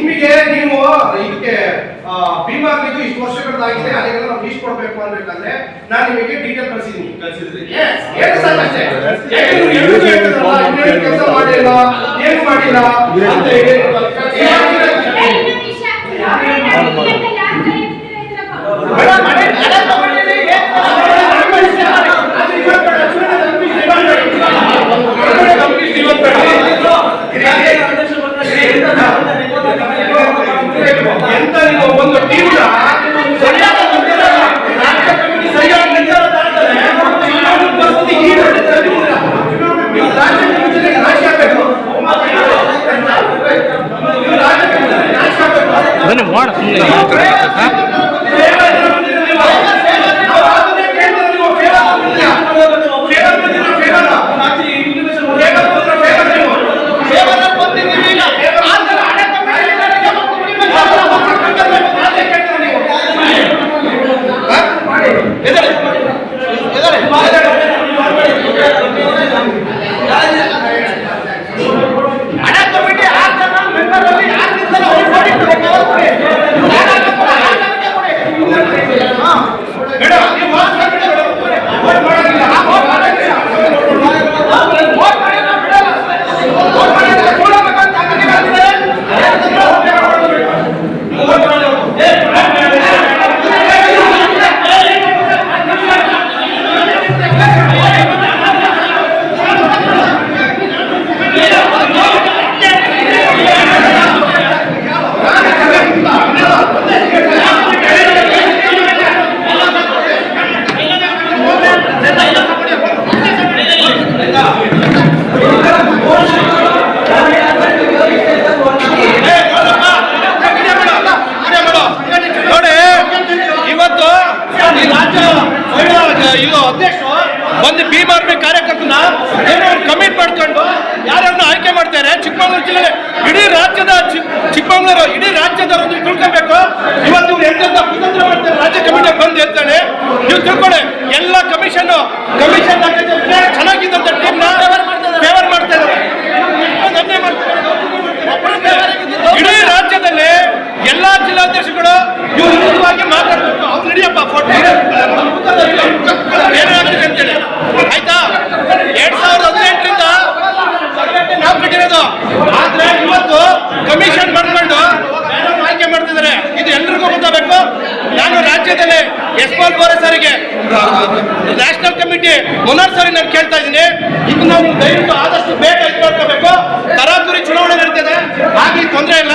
ನಿಮಗೆ ನೀವು ಇದಕ್ಕೆ ಭೀಮಾರ್ನಿಗೂ ಇಷ್ಟು ವರ್ಷಗಳಾಗಿದೆ ಅದಕ್ಕೆಲ್ಲ ನಾವು ಲೀಸ್ಟ್ ಕೊಡಬೇಕು ಅನ್ಬೇಕಂದ್ರೆ ನಾನು ನಿಮಗೆ ಡೀಟೇಲ್ ಕಳಿಸಿದ್ದೀನಿ. ಏನು ಸರ್ ಅಷ್ಟೇ ಕೆಲಸ ಮಾಡಿಲ್ಲ ಏನು ಮಾಡಿಲ್ಲ ಅಂತ ಹೇಳಿ ಎಂತ ನೀವು ಒಂದು ಟೀಮ್ ಅದನ್ನೇ ಮಾಡ ಒಂದು ಭೀಮಾರ್ಮಿ ಕಾರ್ಯಕರ್ತನ ಏನೋ ಕಮಿಟ್ ಮಾಡ್ಕೊಂಡು ಯಾರನ್ನು ಆಯ್ಕೆ ಮಾಡ್ತಾರೆ. ಚಿಕ್ಕಮಗಳೂರು ಜಿಲ್ಲೆ ಇಡೀ ರಾಜ್ಯದ ಚಿಕ್ಕಮಗಳೂರು ಇಡೀ ರಾಜ್ಯದವರನ್ನು ತಿಳ್ಕೊಬೇಕು. ಇವತ್ತು ಇವ್ರು ಎಂತೆಂತ ಕುತಂತ್ರ ಮಾಡ್ತಾರೆ. ರಾಜ್ಯ ಕಮಿಟಿ ಬಂದು ಹೇಳ್ತಾನೆ ನೀವು ತಿಳ್ಕೊಳ್ಳಿ. ಎಲ್ಲ ಕಮಿಷನ್ ಚೆನ್ನಾಗಿದ್ದಂತ ಟೀಮ್ನ ಫೇವರ್ ಮಾಡ್ತಾ ಇದ್ದಾರೆ. ಇಡೀ ರಾಜ್ಯದಲ್ಲಿ ಎಲ್ಲಾ ಜಿಲ್ಲಾಧ್ಯಕ್ಷಗಳು ಇವ್ರ ವಿರುದ್ಧವಾಗಿ ಮಾತಾಡಬೇಕು. ಅವ್ರು ನಡಿಯಪ್ಪ ಫೋಟೋ ಏನಾಗ್ತದೆ ಅಂತೇಳಿ ಆಯ್ತಾ. 2018ರಿಂದ ನಾವು ಕಟ್ಟಿರೋದು. ಆದ್ರೆ ಇವತ್ತು ಕಮಿಷನ್ ಮಾಡ್ಕೊಂಡು ಆಯ್ಕೆ ಮಾಡ್ತಿದ್ದಾರೆ. ಇದು ಎಲ್ರಿಗೂ ಗೊತ್ತಾಗಬೇಕು. ನಾನು ರಾಜ್ಯದಲ್ಲಿ ಯಶ್ಪಾಲ್ ಬೋರೆ ಸರಿಗೆ ನ್ಯಾಷನಲ್ ಕಮಿಟಿ ಮುನಾರ್ ಸರಿ ನಾನು ಕೇಳ್ತಾ ಇದ್ದೀನಿ. ಇದು ನಾವು ದಯವಿಟ್ಟು ಆದಷ್ಟು ಬೇಗ ಇದು ಮಾಡ್ಕೋಬೇಕು. ತರಾತುರಿ ಚುನಾವಣೆ ನಡೀತದೆ, ಹಾಗೆ ತೊಂದರೆ ಇಲ್ಲ.